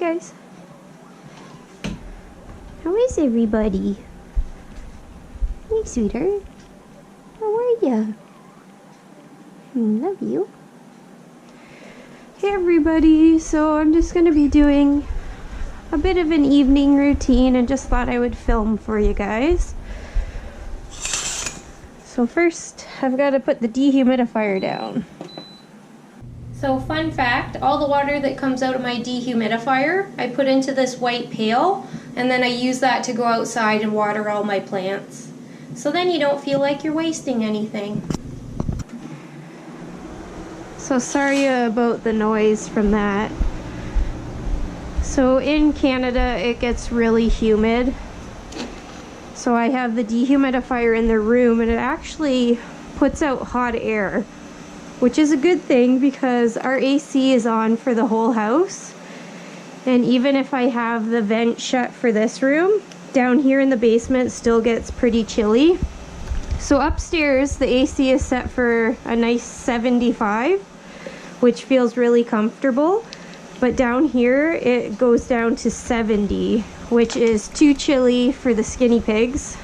guys. How is everybody? Hey, sweetheart. How are ya? Love you. Hey, everybody. So I'm just going to be doing a bit of an evening routine and just thought I would film for you guys. So first, I've got to put the dehumidifier down. So fun fact, all the water that comes out of my dehumidifier, I put into this white pail, and then I use that to go outside and water all my plants. So then you don't feel like you're wasting anything. So sorry about the noise from that. So in Canada, it gets really humid. So I have the dehumidifier in the room, and it actually puts out hot air, which is a good thing because our AC is on for the whole house. And even if I have the vent shut for this room, down here in the basement still gets pretty chilly. So upstairs, the AC is set for a nice 75, which feels really comfortable. But down here, it goes down to 70, which is too chilly for the skinny pigs.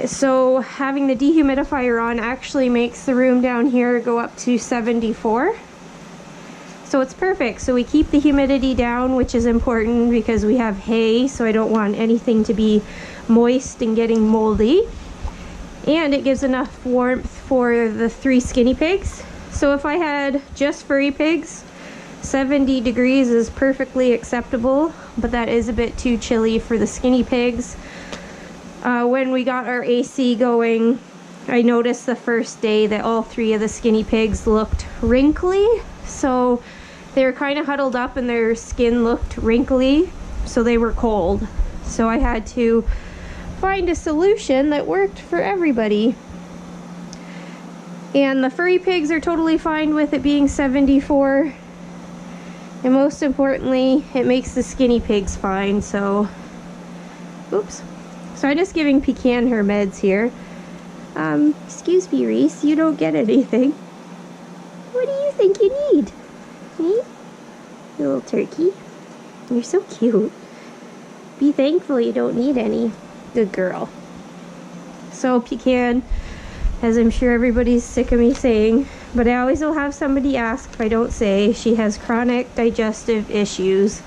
So having the dehumidifier on actually makes the room down here go up to 74. So it's perfect. So we keep the humidity down, which is important because we have hay, so I don't want anything to be moist and getting moldy. And it gives enough warmth for the 3 skinny pigs. So if I had just furry pigs, 70 degrees is perfectly acceptable, but that is a bit too chilly for the skinny pigs. When we got our AC going, I noticed the first day that all 3 of the skinny pigs looked wrinkly. So they were kind of huddled up and their skin looked wrinkly, so they were cold. So I had to find a solution that worked for everybody. And the furry pigs are totally fine with it being 74. And most importantly, it makes the skinny pigs fine, so... Oops. So I'm just giving Pecan her meds here. Excuse me, Reese, you don't get anything. What do you think you need? Hey? You little turkey. You're so cute. Be thankful you don't need any. Good girl. So Pecan, as I'm sure everybody's sick of me saying, but I always will have somebody ask if I don't say, she has chronic digestive issues.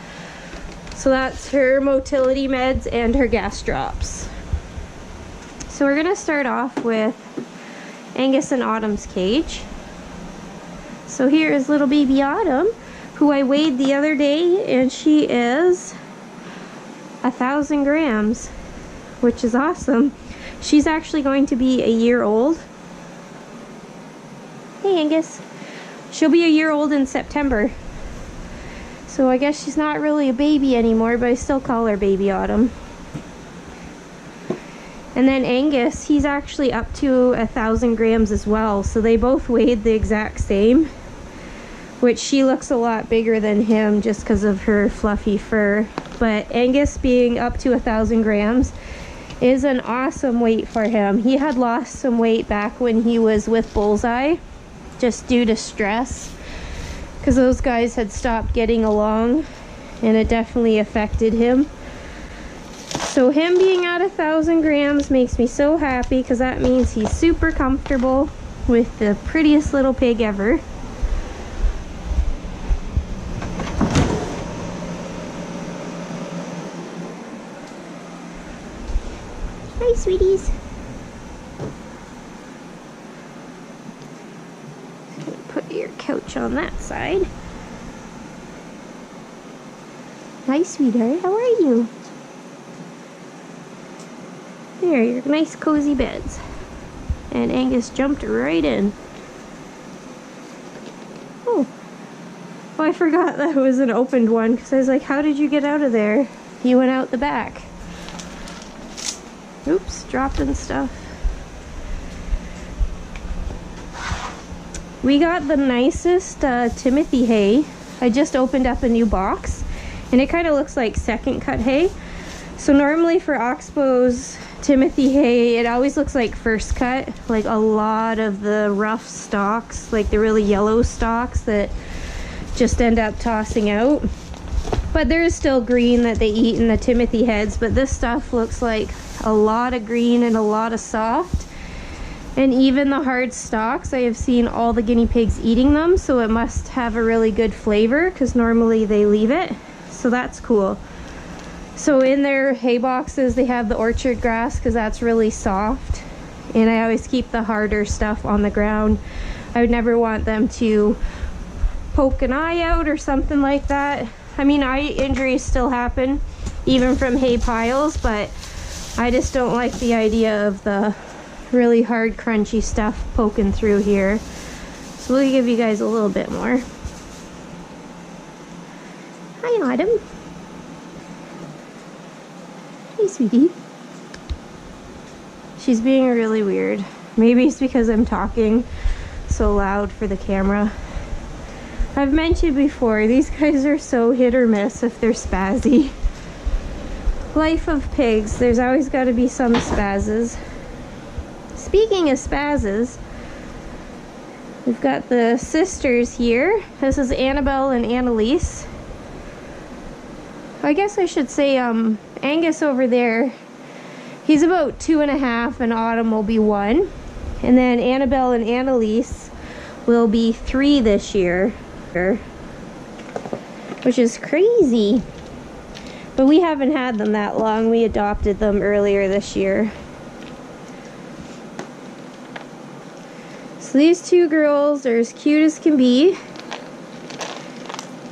So that's her motility meds and her gas drops. So we're gonna start off with Angus and Autumn's cage. So here is little baby Autumn, who I weighed the other day, and she is 1,000 grams, which is awesome. She's actually going to be a year old. Hey Angus. She'll be a year old in September. So I guess she's not really a baby anymore, but I still call her Baby Autumn. And then Angus, he's actually up to 1,000 grams as well. So they both weighed the exact same, which she looks a lot bigger than him just because of her fluffy fur. But Angus being up to 1,000 grams is an awesome weight for him. He had lost some weight back when he was with Bullseye, just due to stress, because those guys had stopped getting along, and it definitely affected him. So him being at 1,000 grams makes me so happy, because that means he's super comfortable with the prettiest little pig ever. Hi, sweeties. Put your couch on that side. Hi, sweetheart. How are you? There, your nice cozy beds. And Angus jumped right in. Oh, I forgot that was an opened one, because I was like, how did you get out of there? He went out the back. Oops, dropping stuff. We got the nicest Timothy hay. I just opened up a new box, and it kind of looks like second cut hay. So normally for Oxbow's Timothy hay, it always looks like first cut, like a lot of the rough stalks, like the really yellow stalks that just end up tossing out. But there is still green that they eat in the Timothy heads, but this stuff looks like a lot of green and a lot of soft. And even the hard stalks, I have seen all the guinea pigs eating them, so it must have a really good flavor because normally they leave it. So that's cool. So in their hay boxes, they have the orchard grass because that's really soft. And I always keep the harder stuff on the ground. I would never want them to poke an eye out or something like that. I mean, eye injuries still happen even from hay piles, but I just don't like the idea of the really hard crunchy stuff poking through here. So we'll give you guys a little bit more. Hi, Autumn. Hey, sweetie. She's being really weird. Maybe it's because I'm talking so loud for the camera. I've mentioned before, these guys are so hit or miss if they're spazzy. Life of pigs, there's always got to be some spazzes. Speaking of spazzes, we've got the sisters here. This is Annabelle and Annalise. I guess I should say Angus over there, he's about 2.5 and Autumn will be 1. And then Annabelle and Annalise will be 3 this year, which is crazy. But we haven't had them that long. We adopted them earlier this year. So these 2 girls are as cute as can be.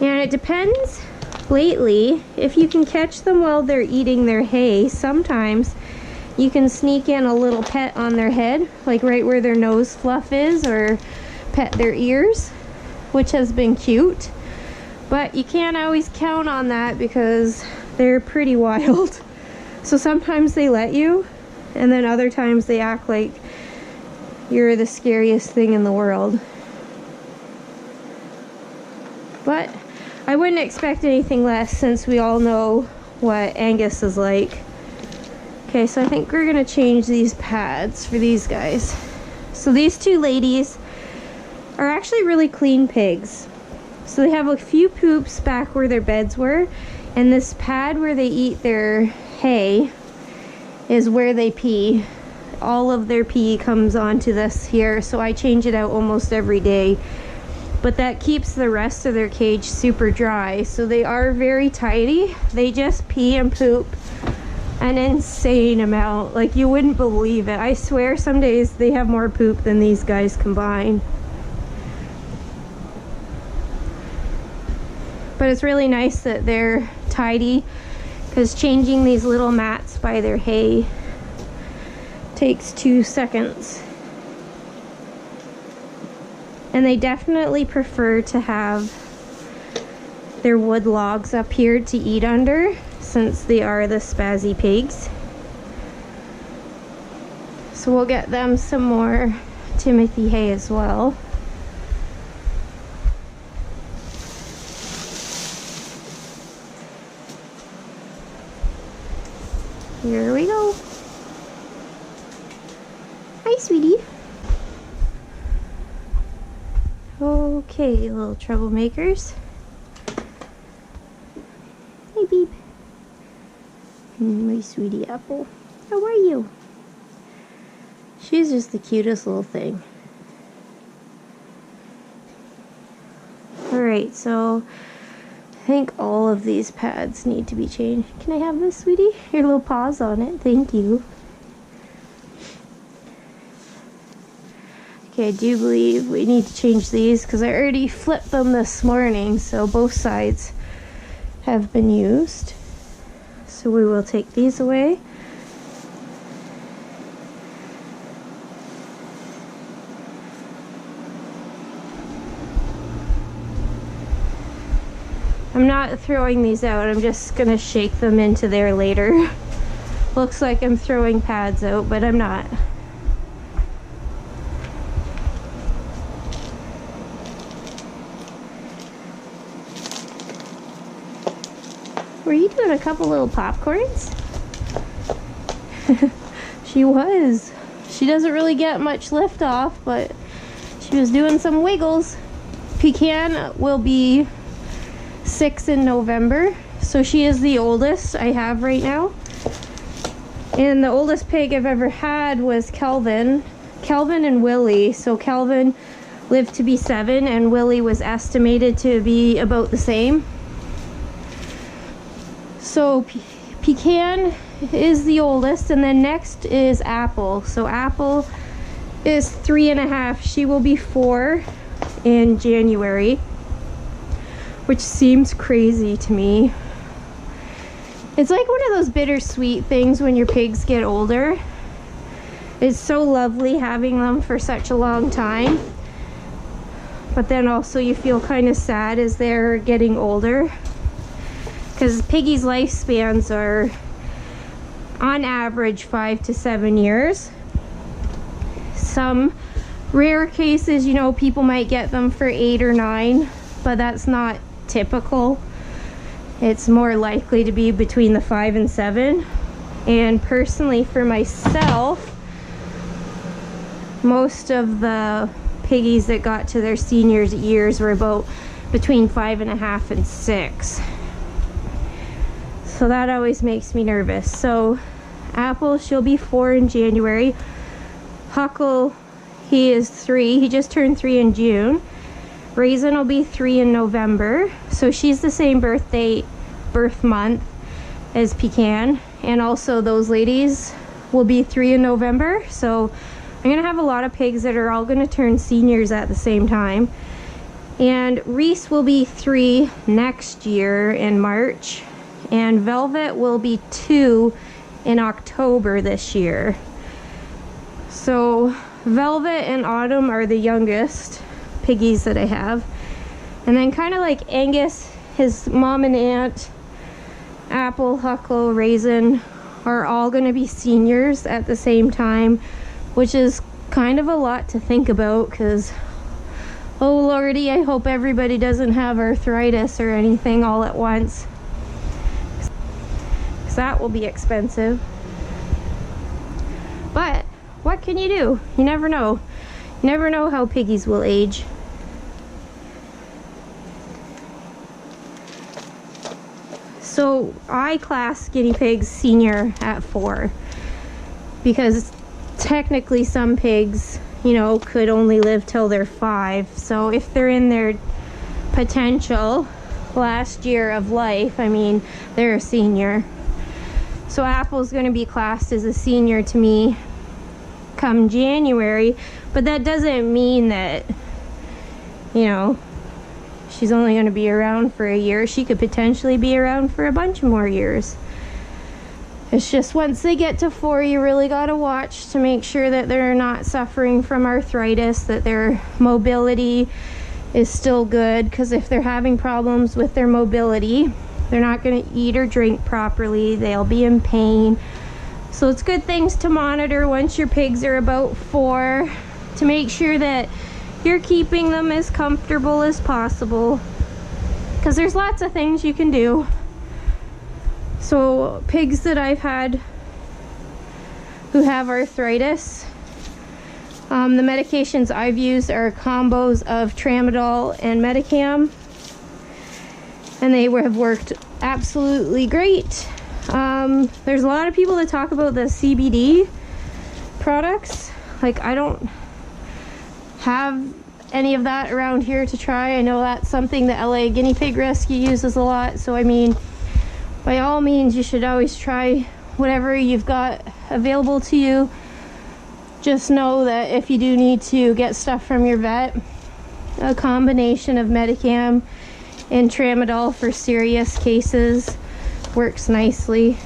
And it depends lately if you can catch them while they're eating their hay. Sometimes you can sneak in a little pet on their head, like right where their nose fluff is, or pet their ears, which has been cute. But you can't always count on that because they're pretty wild. So sometimes they let you, and then other times they act like you're the scariest thing in the world. But I wouldn't expect anything less since we all know what Angus is like. Okay, so I think we're gonna change these pads for these guys. So these 2 ladies are actually really clean pigs. So they have a few poops back where their beds were, and this pad where they eat their hay is where they pee. All of their pee comes onto this here, so I change it out almost every day. But that keeps the rest of their cage super dry, so they are very tidy. They just pee and poop an insane amount, like you wouldn't believe it. I swear some days they have more poop than these guys combined. But it's really nice that they're tidy, because changing these little mats by their hay takes 2 seconds. And they definitely prefer to have their wood logs up here to eat under, since they are the spazzy pigs. So we'll get them some more Timothy hay as well. Here we go. Hi, sweetie. Okay, little troublemakers. Hey, Beep. My sweetie apple. How are you? She's just the cutest little thing. Alright, so I think all of these pads need to be changed. Can I have this, sweetie? Your little paws on it. Thank you. Okay, I do believe we need to change these because I already flipped them this morning, so both sides have been used. So we will take these away. I'm not throwing these out, I'm just gonna shake them into there later. Looks like I'm throwing pads out, but I'm not. Were you doing a couple little popcorns? She was. She doesn't really get much lift off, but she was doing some wiggles. Pecan will be 6 in November, So she is the oldest I have right now. And the oldest pig I've ever had was Kelvin and Willie. So Kelvin lived to be 7 and Willie was estimated to be about the same. So Pecan is the oldest, and then next is Apple. So Apple is 3.5. She will be 4 in January, which seems crazy to me. It's like one of those bittersweet things when your pigs get older. It's so lovely having them for such a long time, but then also you feel kind of sad as they're getting older, because Piggy's lifespans are on average 5 to 7 years. Some rare cases, you know, people might get them for 8 or 9, but that's not typical. It's more likely to be between the 5 and 7. And personally, for myself, most of the piggies that got to their seniors years were about between 5.5 and 6. So that always makes me nervous. So Apple, she'll be 4 in January. Huckle, he is 3. He just turned 3 in June. Raisin will be 3 in November. So she's the same birth month as Pecan. And also those ladies will be 3 in November. So I'm gonna have a lot of pigs that are all gonna turn seniors at the same time. And Reese will be 3 next year in March. And Velvet will be 2 in October this year. So Velvet and Autumn are the youngest piggies that I have. And then kind of like Angus, his mom and aunt, Apple, Huckle, Raisin are all going to be seniors at the same time, which is kind of a lot to think about, because oh lordy, I hope everybody doesn't have arthritis or anything all at once, because that will be expensive. But what can you do? You never know. You never know how piggies will age. So I class guinea pigs senior at 4, because technically some pigs, you know, could only live till they're 5. So if they're in their potential last year of life, I mean, they're a senior. So Apple's going to be classed as a senior to me come January, but that doesn't mean that, you know, she's only going to be around for a year. She could potentially be around for a bunch more years. It's just once they get to 4, you really got to watch to make sure that they're not suffering from arthritis, that their mobility is still good, because if they're having problems with their mobility, they're not going to eat or drink properly. They'll be in pain. So it's good things to monitor once your pigs are about 4, to make sure that you're keeping them as comfortable as possible, because there's lots of things you can do. So pigs that I've had who have arthritis, the medications I've used are combos of Tramadol and Medicam, and they have worked absolutely great. There's a lot of people that talk about the CBD products. Like, I don't have any of that around here to try. I know that's something the LA Guinea Pig Rescue uses a lot, so I mean, by all means, you should always try whatever you've got available to you. Just know that if you do need to get stuff from your vet, a combination of Medicam and Tramadol for serious cases works nicely.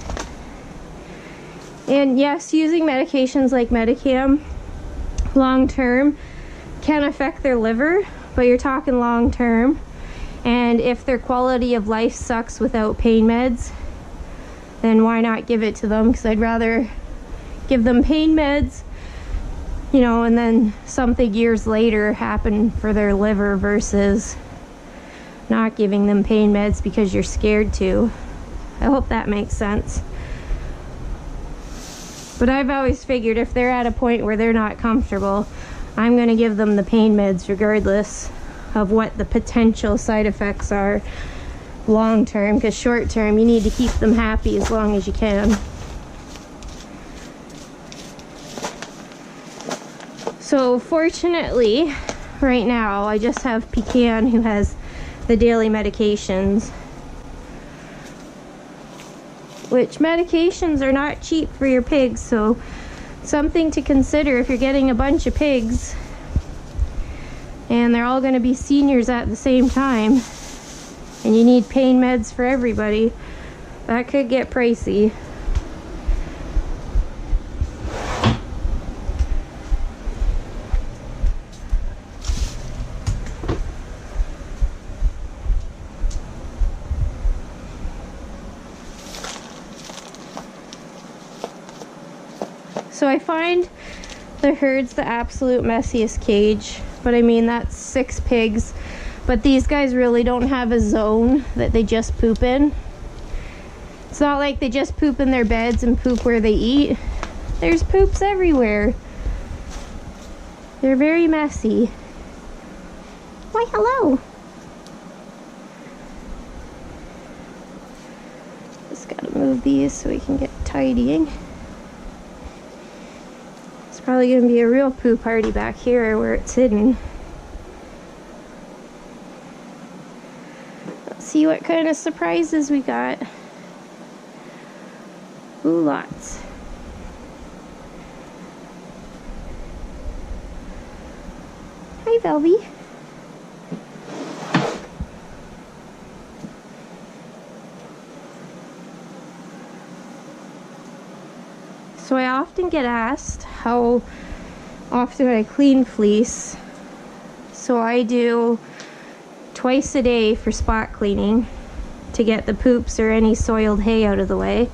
And yes, using medications like Medicam long term can affect their liver, but you're talking long term. And if their quality of life sucks without pain meds, then why not give it to them? Because I'd rather give them pain meds, you know, and then something years later happen for their liver, versus not giving them pain meds because you're scared to. I hope that makes sense. But I've always figured if they're at a point where they're not comfortable, I'm going to give them the pain meds regardless of what the potential side effects are long term, because short term you need to keep them happy as long as you can. So fortunately right now I just have Pecan, who has the daily medications, which medications are not cheap for your pigs, so something to consider if you're getting a bunch of pigs and they're all going to be seniors at the same time and you need pain meds for everybody. That could get pricey. So I find the herd's the absolute messiest cage, but I mean, that's 6 pigs, but these guys really don't have a zone that they just poop in. It's not like they just poop in their beds and poop where they eat. There's poops everywhere. They're very messy. Why, hello. Just gotta move these so we can get tidying. Probably gonna be a real poo party back here where it's hidden. Let's see what kind of surprises we got. Ooh, lots. Hi, Velvy. So I often get asked how often I clean fleece. So I do twice a day for spot cleaning to get the poops or any soiled hay out of the way.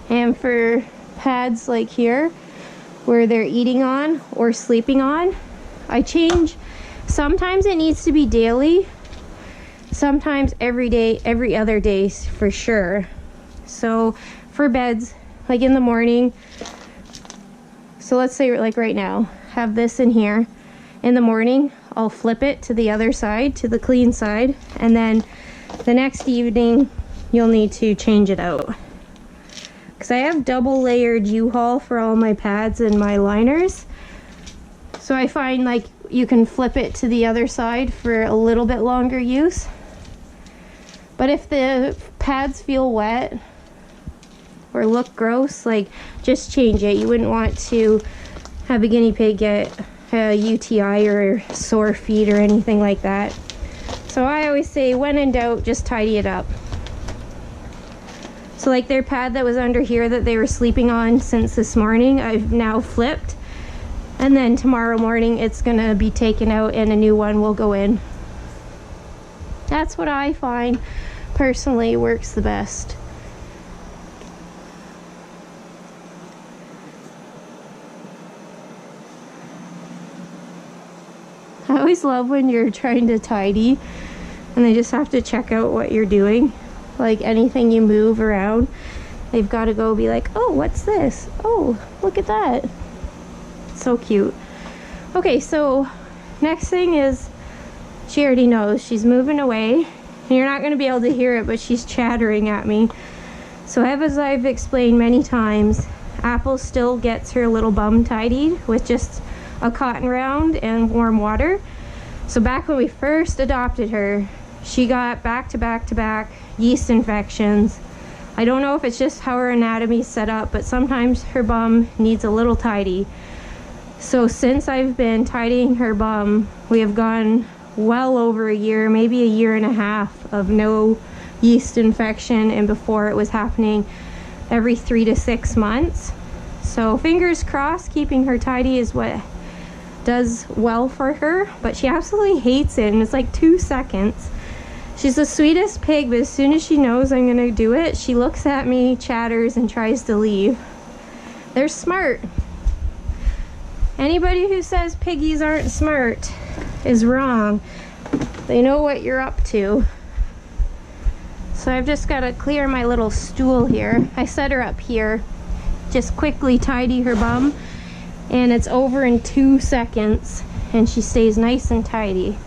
And for pads like here where they're eating on or sleeping on, I change. Sometimes it needs to be daily, sometimes every day, every other day for sure. So for beds, like in the morning, so let's say like right now, have this in here. In the morning, I'll flip it to the other side, to the clean side, and then the next evening, you'll need to change it out. Because I have double layered U-Haul for all my pads and my liners. So I find like you can flip it to the other side for a little bit longer use. But if the pads feel wet, or look gross, like just change it. You wouldn't want to have a guinea pig get a UTI or sore feet or anything like that. So I always say, when in doubt, just tidy it up. So like their pad that was under here that they were sleeping on since this morning, I've now flipped, and then tomorrow morning it's gonna be taken out and a new one will go in. That's what I find personally works the best. I always love when you're trying to tidy and they just have to check out what you're doing. Like anything you move around, they've got to go be like, oh, what's this? Oh, look at that. So cute. Okay, so next thing is, she already knows she's moving away. And you're not going to be able to hear it, but she's chattering at me. So as I've explained many times, Apple still gets her little bum tidied with just a cotton round and warm water. So back when we first adopted her, she got back to back yeast infections. I don't know if it's just how her anatomy's set up, but sometimes her bum needs a little tidy. So since I've been tidying her bum, we have gone well over a year, maybe a year and a half of no yeast infection, and before it was happening every 3 to 6 months. So fingers crossed, keeping her tidy is what does well for her, but she absolutely hates it, and it's like 2 seconds. She's the sweetest pig, but as soon as she knows I'm gonna do it, she looks at me, chatters, and tries to leave. They're smart. Anybody who says piggies aren't smart is wrong. They know what you're up to. So I've just got to clear my little stool here. I set her up here, just quickly tidy her bum, and it's over in 2 seconds, and she stays nice and tidy.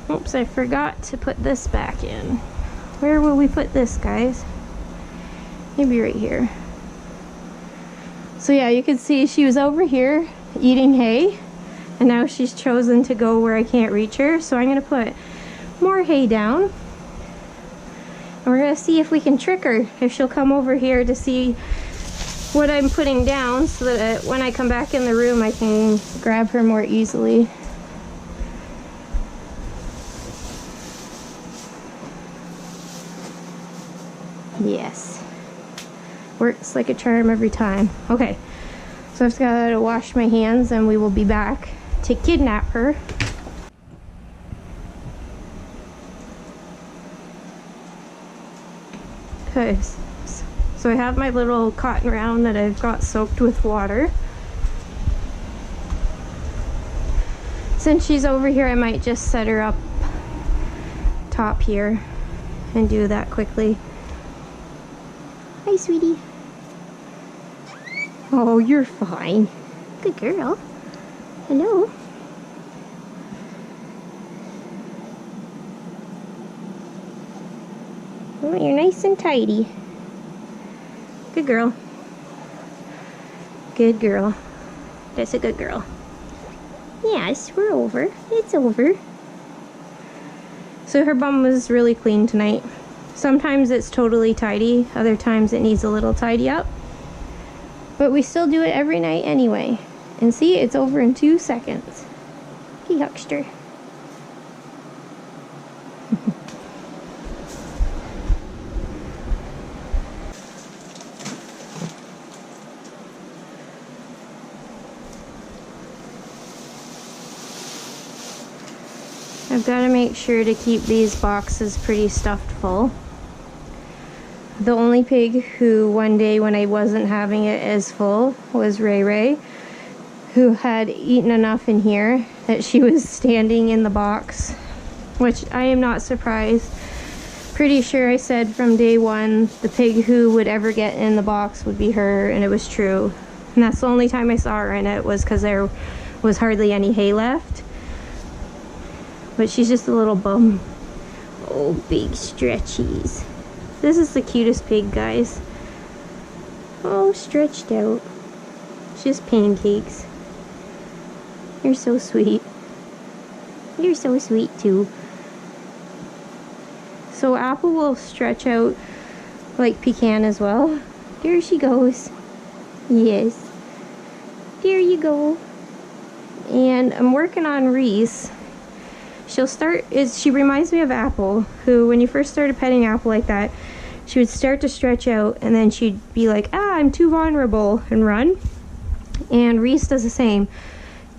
Oops, I forgot to put this back in. Where will we put this, guys? Maybe right here. So yeah, you can see she was over here eating hay, and now she's chosen to go where I can't reach her. So I'm gonna put more hay down, and we're gonna see if we can trick her, if she'll come over here to see what I'm putting down, so that when I come back in the room I can grab her more easily. Yes, works like a charm every time. Okay, so I've got to wash my hands and we will be back to kidnap her. Okay, so I have my little cotton round that I've got soaked with water. Since she's over here, I might just set her up top here and do that quickly. Hi, sweetie. Oh, you're fine. Good girl. Hello. Oh, you're nice and tidy. Good girl. Good girl. That's a good girl. Yes, we're over. It's over. So her bum was really clean tonight. Sometimes it's totally tidy, other times it needs a little tidy up. But we still do it every night anyway. And see, it's over in 2 seconds. Hey, huckster. I've got to make sure to keep these boxes pretty stuffed full. The only pig who one day when I wasn't having it as full was Ray Ray, who had eaten enough in here that she was standing in the box, which I am not surprised. Pretty sure I said from day one the pig who would ever get in the box would be her, and it was true. And that's the only time I saw her in it, was because there was hardly any hay left. But she's just a little bum. Oh, big stretchies. This is the cutest pig, guys. Oh, stretched out. Just pancakes. You're so sweet. You're so sweet, too. So Apple will stretch out like Pecan as well. There she goes. Yes. There you go. And I'm working on Reese. She reminds me of Apple, who when you first started petting Apple like that, she would start to stretch out and then she'd be like, I'm too vulnerable, and run. And Reese does the same.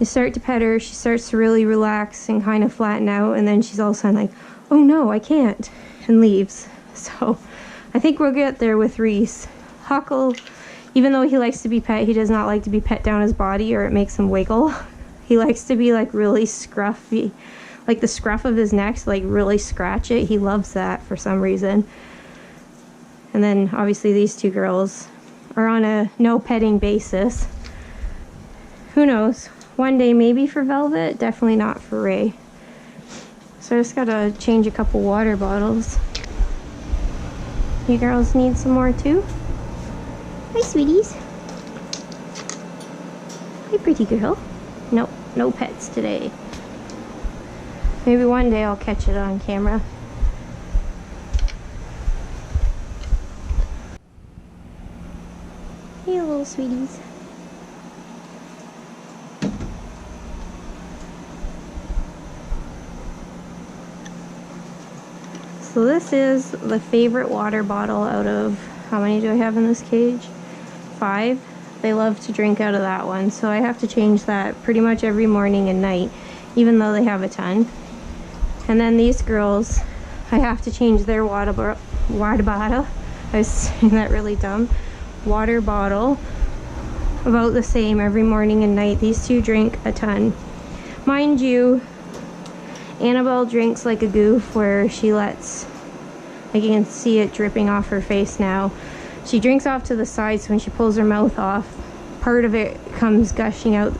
You start to pet her, she starts to really relax and kind of flatten out, and then she's all of a sudden like, oh no, I can't, and leaves. So I think we'll get there with Reese. Huckle, even though he likes to be pet, he does not like to be pet down his body or it makes him wiggle. He likes to be like really scruffy, like the scruff of his neck, so like really scratch it. He loves that for some reason. And then obviously these two girls are on a no petting basis. Who knows? One day maybe for Velvet, definitely not for Ray. So I just gotta change a couple water bottles. You girls need some more too? Hi, sweeties. Hi, pretty girl. Nope, no pets today. Maybe one day I'll catch it on camera. Hey, little sweeties. So this is the favorite water bottle out of, how many do I have in this cage? 5. They love to drink out of that one, so I have to change that pretty much every morning and night, even though they have a ton. And then these girls, I have to change their water bottle. I was saying that really dumb. Water bottle, about the same every morning and night. These two drink a ton. Mind you, Annabelle drinks like a goof, where she lets, like you can see it dripping off her face now. She drinks off to the side, so when she pulls her mouth off, part of it comes gushing out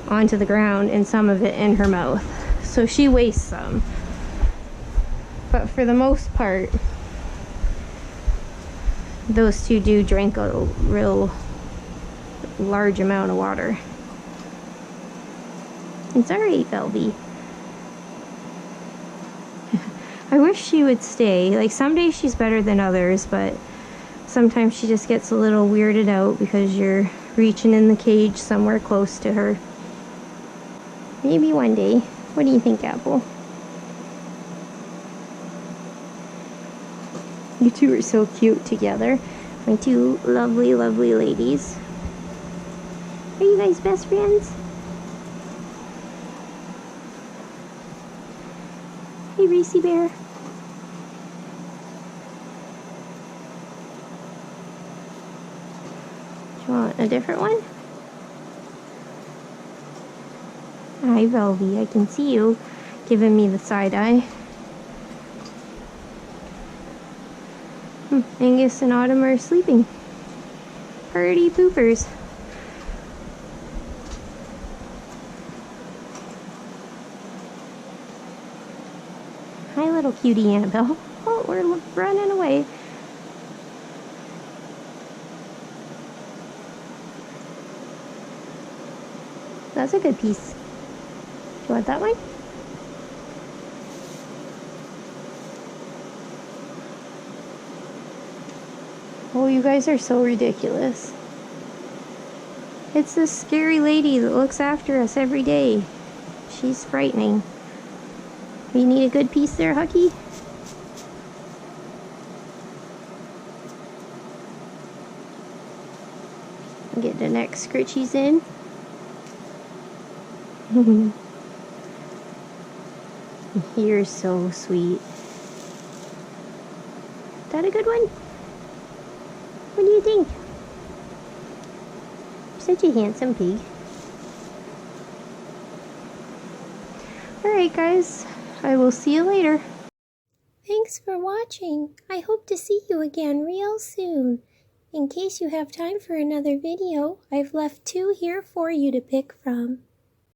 onto the ground and some of it in her mouth. So she wastes some. But for the most part, those two do drink a real large amount of water. It's alright, Velvy. I wish she would stay. Like, some days she's better than others, but sometimes she just gets a little weirded out because you're reaching in the cage somewhere close to her. Maybe one day. What do you think, Apple? You two are so cute together. My two lovely, lovely ladies. Are you guys best friends? Hey, Reese Bear. Do you want a different one? Hi, Velvy. I can see you giving me the side eye. Angus and Autumn are sleeping. Party poopers. Hi, little cutie Annabelle. Oh, we're running away. That's a good piece. Do you want that one? Oh, you guys are so ridiculous. It's this scary lady that looks after us every day. She's frightening. You need a good piece there, Hucky? Get the next scritchies in. You're so sweet. Is that a good one? What do you think? You're such a handsome pig. Alright guys, I will see you later. Thanks for watching. I hope to see you again real soon. In case you have time for another video, I've left 2 here for you to pick from.